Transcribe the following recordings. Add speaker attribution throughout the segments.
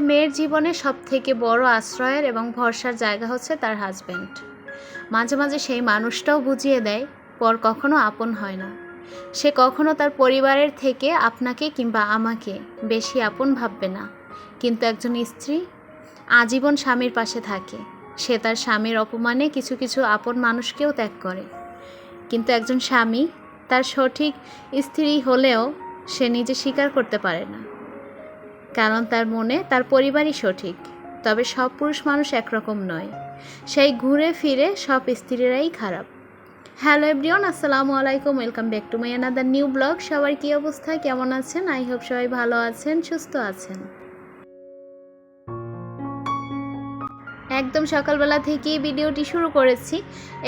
Speaker 1: মেয়ের জীবনে সবথেকে বড় আশ্রয়ের এবং ভরসার জায়গা হচ্ছে তার হাজব্যান্ড। মাঝে মাঝে সেই মানুষটাও বুঝিয়ে দেয় পর কখনো আপন হয় না। সে কখনো তার পরিবারের থেকে আপনাকে কিংবা আমাকে বেশি আপন ভাববে না। কিন্তু একজন স্ত্রী আজীবন স্বামীর পাশে থাকে। সে তার স্বামীর অপমানে কিছু কিছু আপন মানুষকেও ত্যাগ করে। কিন্তু একজন স্বামী তার সঠিক স্ত্রী হলেও সে নিজে স্বীকার করতে পারে না, কারণ তার মনে তার পরিবারই সঠিক। তবে সব পুরুষ মানুষ একরকম নয়, সেই ঘুরে ফিরে সব স্ত্রীরাই খারাপ। হ্যালো এভরিওয়ান, আসসালামু আলাইকুম, welcome back to my another new blog. সবার কী অবস্থা, কেমন আছেন? আই হোপ সবাই ভালো আছেন, সুস্থ আছেন। একদম সকালবেলা থেকেই ভিডিওটি শুরু করেছি।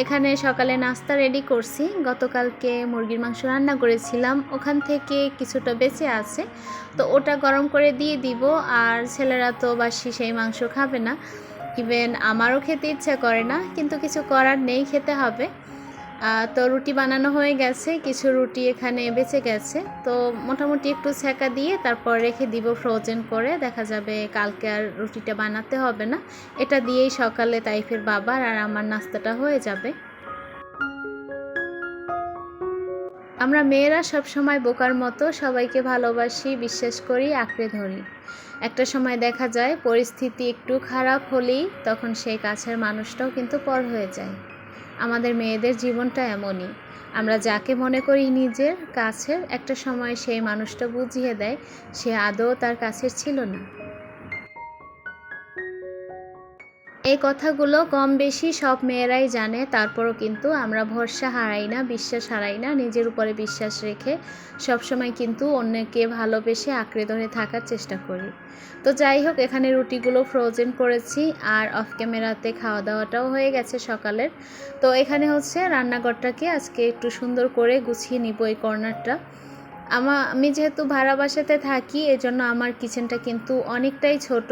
Speaker 1: এখানে সকালে নাস্তা রেডি করছি। গতকালকে মুরগির মাংস রান্না করেছিলাম, ওখান থেকে কিছুটা বেঁচে আছে, তো ওটা গরম করে দিয়ে দিব। আর ছেলেরা তো বাসি সেই মাংস খাবে না, ইভেন আমারও খেতে ইচ্ছা করে না, কিন্তু কিছু করার নেই, খেতে হবে। তো রুটি বানানো হয়ে গেছে, কিছু রুটি এখানে বেঁচে গেছে, তো মোটামুটি একটু ছ্যাঁকা দিয়ে তারপর রেখে দিব ফ্রোজেন করে। দেখা যাবে কালকে আর রুটিটা বানাতে হবে না, এটা দিয়েই সকালে তাইফের বাবার আর আমার নাস্তাটা হয়ে যাবে। আমরা মেয়েরা সবসময় বোকার মতো সবাইকে ভালোবাসি, বিশ্বাস করি, আঁকড়ে ধরি। একটা সময় দেখা যায় পরিস্থিতি একটু খারাপ হলেই তখন সেই কাছের মানুষটাও কিন্তু পর হয়ে যায়। আমাদের মেয়েদের জীবনটা এমনই, আমরা যাকে মনে করি নিজের কাছের, একটা সময় সেই মানুষটা বুঝিয়ে দেয় সে আদৌ তার কাছের ছিল না। এই কথাগুলো কম বেশি সব মেয়েরাই জানে, তারপরও কিন্তু আমরা ভরসা হারাই না, বিশ্বাস হারাই না, নিজের উপরে বিশ্বাস রেখে সবসময় কিন্তু অন্যকে ভালোবেসে আঁকড়ে ধরে থাকার চেষ্টা করি। তো যাই হোক, এখানে রুটিগুলো ফ্রোজেন করেছি আর অফ ক্যামেরাতে খাওয়া দাওয়াটাও হয়ে গেছে সকালের। তো এখানে হচ্ছে রান্নাঘরটাকে আজকে একটু সুন্দর করে গুছিয়ে নিব, এই কর্নারটা। আমি যেহেতু ভাড়া বাসাতে থাকি, এজন্য আমার কিচেনটা কিন্তু অনেকটাই ছোট।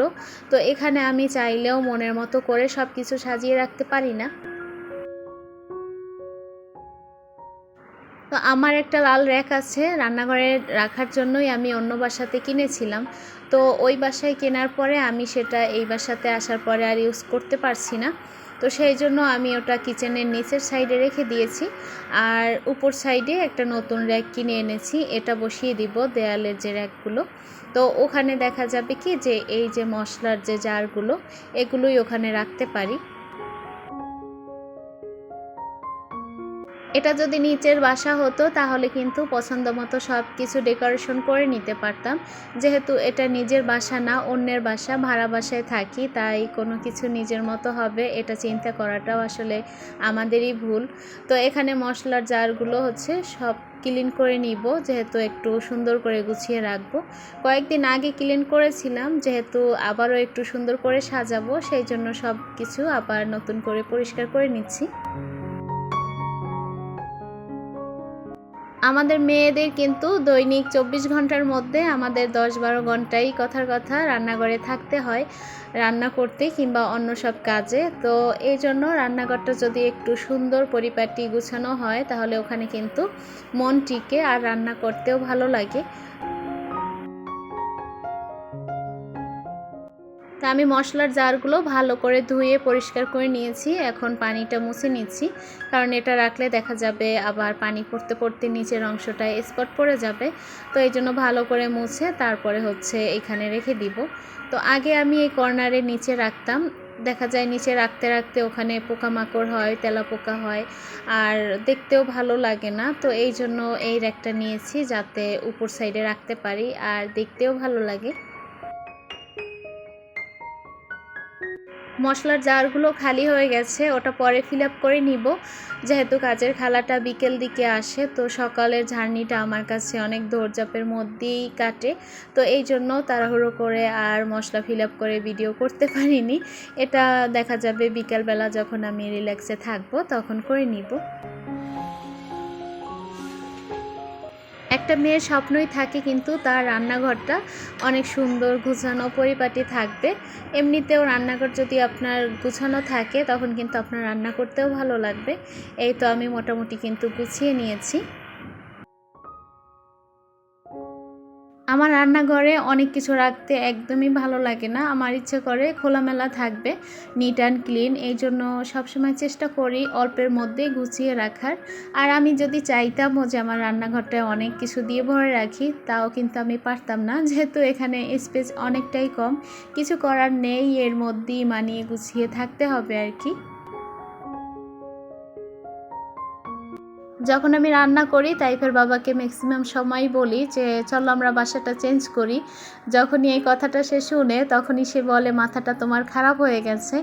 Speaker 1: তো এখানে আমি চাইলেও মনের মতো করে সব কিছু সাজিয়ে রাখতে পারি না। তো আমার একটা লাল র্যাক আছে রান্নাঘরে রাখার জন্যই, আমি অন্য বাসাতে কিনেছিলাম। তো ওই বাসায় কেনার পরে আমি সেটা এই বাসাতে আসার পরে আর ইউজ করতে পারছি না, তো সেই জন্য আমি ওটা কিচেনের নিচের সাইডে রেখে দিয়েছি। আর উপর সাইডে একটা নতুন র্যাক কিনে এনেছি, এটা বসিয়ে দিব দেয়ালের যে র্যাকগুলো। তো ওখানে দেখা যাবে কি যে এই যে মশলার যে জারগুলো, এগুলোই ওখানে রাখতে পারি। এটা যদি নিচের বাসা হতো তাহলে কিন্তু পছন্দ মতো সব কিছু ডেকোরেশন করে নিতে পারতাম। যেহেতু এটা নিজের বাসা না, অন্যের বাসা, ভাড়া বাসায় থাকি, তাই কোনো কিছু নিজের মতো হবে এটা চিন্তা করাটাও আসলে আমাদেরই ভুল। তো এখানে মশলার জারগুলো হচ্ছে সব ক্লিন করে নিব, যেহেতু একটু সুন্দর করে গুছিয়ে রাখবো। কয়েকদিন আগে ক্লিন করেছিলাম, যেহেতু আবারও একটু সুন্দর করে সাজাবো, সেই জন্য সব কিছু আবার নতুন করে পরিষ্কার করে নিচ্ছি। আমাদের মেয়েদের কিন্তু দৈনিক 24 ঘন্টার মধ্যে আমাদের 10-12 ঘন্টাই কথার কথা রান্নাঘরে থাকতে হয়, রান্না করতে কিংবা অন্য সব কাজে। তো এই জন্য রান্নাঘরটা যদি একটু সুন্দর পরিপাটি গুছানো হয় তাহলে ওখানে কিন্তু মন টিকে আর রান্না করতেও ভালো লাগে। তা আমি মশলার জারগুলো ভালো করে ধুয়ে পরিষ্কার করে নিয়েছি, এখন পানিটা মুছে নিচ্ছি, কারণ এটা রাখলে দেখা যাবে আবার পানি পড়তে পড়তে নিচের অংশটায় স্পট পড়ে যাবে। তো এই জন্য ভালো করে মুছে তারপরে হচ্ছে এখানে রেখে দিব। তো আগে আমি এই কর্নারে নিচে রাখতাম, দেখা যায় নিচে রাখতে রাখতে ওখানে পোকামাকড় হয়, তেলাপোকা হয়, আর দেখতেও ভালো লাগে না। তো এই জন্য এই র্যাকটা নিয়েছি যাতে উপর সাইডে রাখতে পারি আর দেখতেও ভালো লাগে। মশলার জারগুলো খালি হয়ে গেছে, ওটা পরে ফিল আপ করে নিব। যেহেতু কাজের খালাটা বিকেল দিকে আসে, তো সকালের ঝাড়নিটা আমার কাছে অনেক দৌড়ঝাঁপের মধ্যেই কাটে। তো এই জন্য তাড়াহুড়ো করে আর মশলা ফিল আপ করে ভিডিও করতে পারিনি। এটা দেখা যাবে বিকেলবেলা যখন আমি রিল্যাক্সে থাকবো তখন করে নিব। একটা মেয়ের স্বপ্নই থাকে কিন্তু তার রান্নাঘরটা অনেক সুন্দর গুছানো পরিপাটি থাকবে। এমনিতেও রান্নাঘর যদি আপনার গুছানো থাকে তখন কিন্তু আপনার রান্না করতেও ভালো লাগবে। এই তো আমি মোটামুটি কিন্তু গুছিয়ে নিয়েছি। আমার রান্নাঘরে অনেক কিছু রাখতে একদমই ভালো লাগে না। আমার ইচ্ছে করে খোলামেলা থাকবে, নিট অ্যান্ড ক্লিন। এই জন্য সবসময় চেষ্টা করি অল্পের মধ্যেই গুছিয়ে রাখার। আর আমি যদি চাইতামও যে আমার রান্নাঘরটা অনেক কিছু দিয়ে ভরে রাখি, তাও কিন্তু আমি পারতাম না, যেহেতু এখানে স্পেস অনেকটাই কম। কিছু করার নেই, এর মধ্যেই মানিয়ে গুছিয়ে থাকতে হবে আর কি। যখন আমি রান্না করি তাইফের বাবাকে ম্যাক্সিমাম সময়ই বলি যে চলো আমরা বাসাটা চেঞ্জ করি। যখনই এই কথাটা সে শুনে তখনই সে বলে মাথাটা তোমার খারাপ হয়ে গেছে,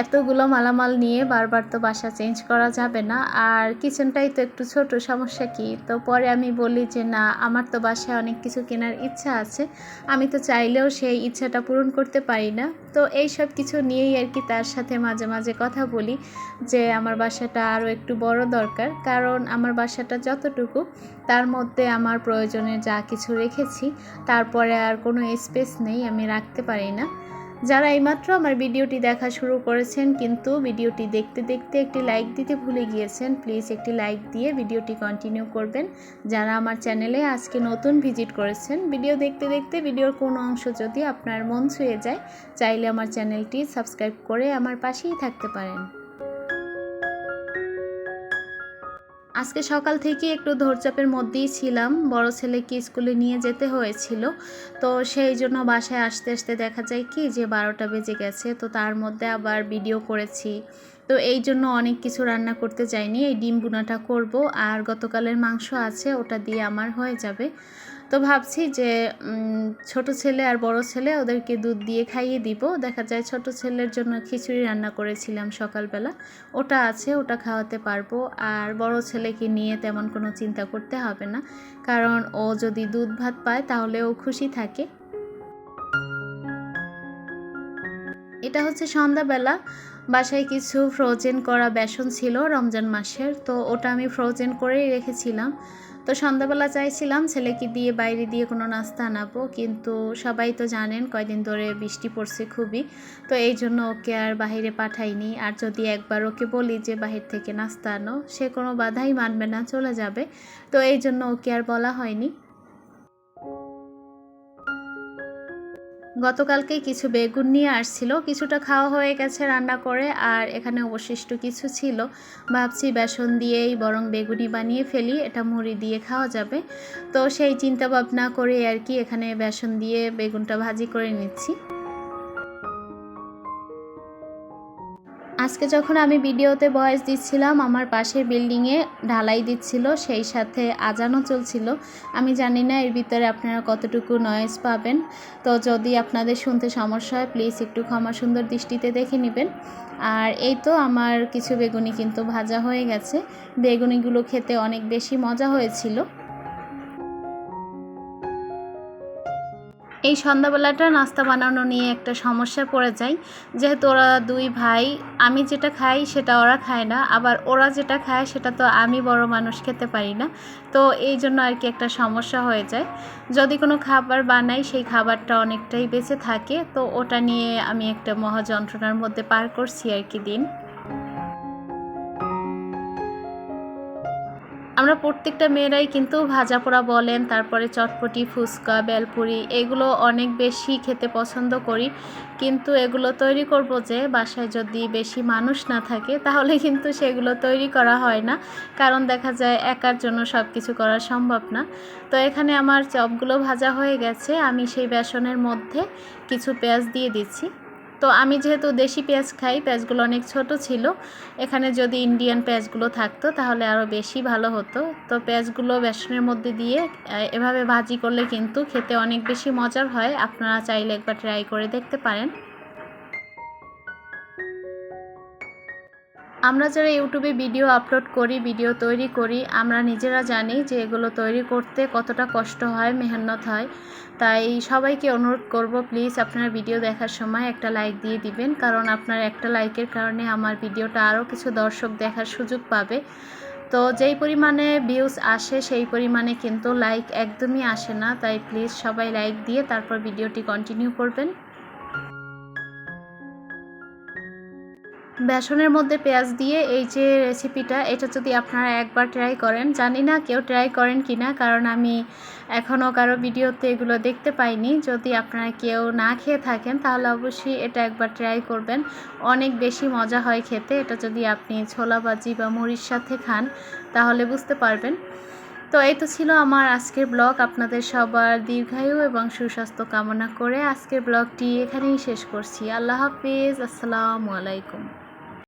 Speaker 1: এতগুলো মালামাল নিয়ে বারবার তো বাসা চেঞ্জ করা যাবে না, আর কিচেনটাই তো একটু ছোট, সমস্যা কি। তো পরে আমি বলি যে না, আমার তো বাসায় অনেক কিছু কেনার ইচ্ছা আছে, আমি তো চাইলেও সেই ইচ্ছাটা পূরণ করতে পারি না। তো এই সব কিছু নিয়েই আর কি তার সাথে মাঝে মাঝে কথা বলি যে আমার বাসাটা আরও একটু বড় দরকার, কারণ আমার বাসাটা যতটুকু তার মধ্যে আমার প্রয়োজনে যা কিছু রেখেছি, তারপরে আর কোনো স্পেস নেই, আমি রাখতে পারি না। যারা এইমাত্র আমার ভিডিওটি দেখা শুরু করেছেন কিন্তু ভিডিওটি দেখতে দেখতে একটি লাইক দিতে ভুলে গিয়েছেন, প্লিজ একটি লাইক দিয়ে ভিডিওটি কন্টিনিউ করবেন। যারা আমার চ্যানেলে আজকে নতুন ভিজিট করেছেন, ভিডিও দেখতে দেখতে ভিডিওর কোনো অংশ যদি আপনার মন ছুঁয়ে যায়, চাইলে আমার চ্যানেলটি সাবস্ক্রাইব করে আমার পাশেই থাকতে পারেন। আজকে সকাল থেকে একটু দৌড়চাপের মধ্যেই ছিলাম, বড় ছেলেকে স্কুলে নিয়ে যেতে হয়েছিল। তো সেই জন্য বাসায় আসতে আসতে দেখা যায় কি যে 12টা বেজে গেছে। তো তার মধ্যে আবার ভিডিও করেছি, তো এই জন্য অনেক কিছু রান্না করতে যাইনি। এই ডিম ভুনাটা করব, আর গতকালের মাংস আছে, ওটা দিয়ে আমার হয়ে যাবে। তো ভাবছি যে ছোট ছেলে আর বড় ছেলে, ওদেরকে দুধ দিয়ে খাইয়ে দিব। দেখা যায় ছোট ছেলের জন্য খিচুড়ি রান্না করেছিলাম সকালবেলা, ওটা আছে, ওটা খাওয়াতে পারবো। আর বড় ছেলেকে নিয়ে তেমন কোনো চিন্তা করতে হবে না, কারণ ও যদি দুধ ভাত পায় তাহলে ও খুশি থাকে। এটা হচ্ছে সন্ধ্যাবেলা। বাসায় কিছু ফ্রোজেন করা বেসন ছিল রমজান মাসের, তো ওটা আমি ফ্রোজেন করেই রেখেছিলাম। তো সন্ধ্যাবেলা চাইছিলাম ছেলেকে দিয়ে বাইরে দিয়ে কোনো নাস্তা আনাবো, কিন্তু সবাই তো জানেন কয়দিন ধরে বৃষ্টি পড়ছে খুবই। তো এই জন্য ওকে আর বাইরে পাঠাইনি। আর যদি একবার ওকে বলি যে বাহির থেকে নাস্তা আনো, সে কোনো বাধাই মানবে না, চলে যাবে। তো এই জন্য ওকে আর বলা হয়নি। গতকালকে কিছু বেগুন নিয়ে আসছিল, কিছুটা খাওয়া হয়ে গেছে রান্না করে, আর এখানে অবশিষ্ট কিছু ছিল। ভাবছি বেসন দিয়েই বরং বেগুনি বানিয়ে ফেলি, এটা মুড়ি দিয়ে খাওয়া যাবে। তো সেই চিন্তা ভাবনা করে আর কি এখানে বেসন দিয়ে বেগুনটা ভাজি করে নিচ্ছি। আজকে যখন আমি ভিডিওতে ভয়েস দিচ্ছিলাম, আমার পাশের বিল্ডিংয়ে ঢালাই দিচ্ছিল, সেই সাথে আজানও চলছিল। আমি জানি না এর ভিতরে আপনারা কতটুকু নয়েজ পাবেন। তো যদি আপনাদের শুনতে সমস্যা হয় প্লিজ একটু ক্ষমা সুন্দর দৃষ্টিতে দেখে নেবেন। আর এই তো আমার কিছু বেগুনি কিন্তু ভাজা হয়ে গেছে। বেগুনিগুলো খেতে অনেক বেশি মজা হয়েছিল। এই সন্ধ্যাবেলাটা নাস্তা বানানো নিয়ে একটা সমস্যায় পড়ে যায়, যেহেতু ওরা দুই ভাই, আমি যেটা খাই সেটা ওরা খায় না, আবার ওরা যেটা খায় সেটা তো আমি বড় মানুষ খেতে পারি না। তো এই জন্য আর কি একটা সমস্যা হয়ে যায়। যদি কোনো খাবার বানাই সেই খাবারটা অনেকটাই বেঁচে থাকে, তো ওটা নিয়ে আমি একটা মহা যন্ত্রণার মধ্যে পার করছি আর কি দিন। আমরা প্রত্যেকটা মেয়েরাই কিন্তু ভাজা পোড়া বলেন, তারপরে চটপটি, ফুচকা, বেলপুরি, এগুলো অনেক বেশি খেতে পছন্দ করি। কিন্তু এগুলো তৈরি করব যে বাসায় যদি বেশি মানুষ না থাকে, তাহলে কিন্তু সেগুলো তৈরি করা হয় না, কারণ দেখা যায় একার জন্য সব কিছু করা সম্ভব না। তো এখানে আমার চপগুলো ভাজা হয়ে গেছে, আমি সেই বেসনের মধ্যে কিছু পেঁয়াজ দিয়ে দিচ্ছি। তো আমি যেহেতু দেশি পেঁয়াজ খাই, পেঁয়াজগুলো অনেক ছোট ছিল, এখানে যদি ইন্ডিয়ান পেঁয়াজগুলো থাকতো তাহলে আরও বেশি ভালো হতো। তো পেঁয়াজগুলো বেসনের মধ্যে দিয়ে এভাবে ভাজি করলে কিন্তু খেতে অনেক বেশি মজার হয়, আপনারা চাইলে একবার ট্রাই করে দেখতে পারেন। আমরা যারা ইউটিউবে ভিডিও আপলোড করি, ভিডিও তৈরি করি, আমরা নিজেরা জানি যে এগুলো তৈরি করতে কতটা কষ্ট হয়, মেহনত হয়। তাই সবাইকে অনুরোধ করব, প্লিজ আপনারা ভিডিও দেখার সময় একটা লাইক দিয়ে দিবেন, কারণ আপনার একটা লাইকের কারণে আমার ভিডিওটা আরও কিছু দর্শক দেখার সুযোগ পাবে। তো যেই পরিমাণে ভিউজ আসে সেই পরিমাণে কিন্তু লাইক একদমই আসে না, তাই প্লিজ সবাই লাইক দিয়ে তারপর ভিডিওটি কন্টিনিউ করবেন। বেসনের মধ্যে পেঁয়াজ দিয়ে এই যে রেসিপিটা, এটা যদি আপনারা একবার ট্রাই করেন, জানি না কেউ ট্রাই করেন কি না, কারণ আমি এখনও কারো ভিডিওতে এগুলো দেখতে পাইনি। যদি আপনারা কেউ না খেয়ে থাকেন তাহলে অবশ্যই এটা একবার ট্রাই করবেন, অনেক বেশি মজা হয় খেতে। এটা যদি আপনি ছোলা ভাজি বা মুড়ির সাথে খান তাহলে বুঝতে পারবেন। তো এই তো ছিল আমার আজকের ব্লগ। আপনাদের সবার দীর্ঘায়ু এবং সুস্বাস্থ্য কামনা করে আজকের ব্লগটি এখানেই শেষ করছি। আল্লাহ হাফিজ, আসসালামু আলাইকুম।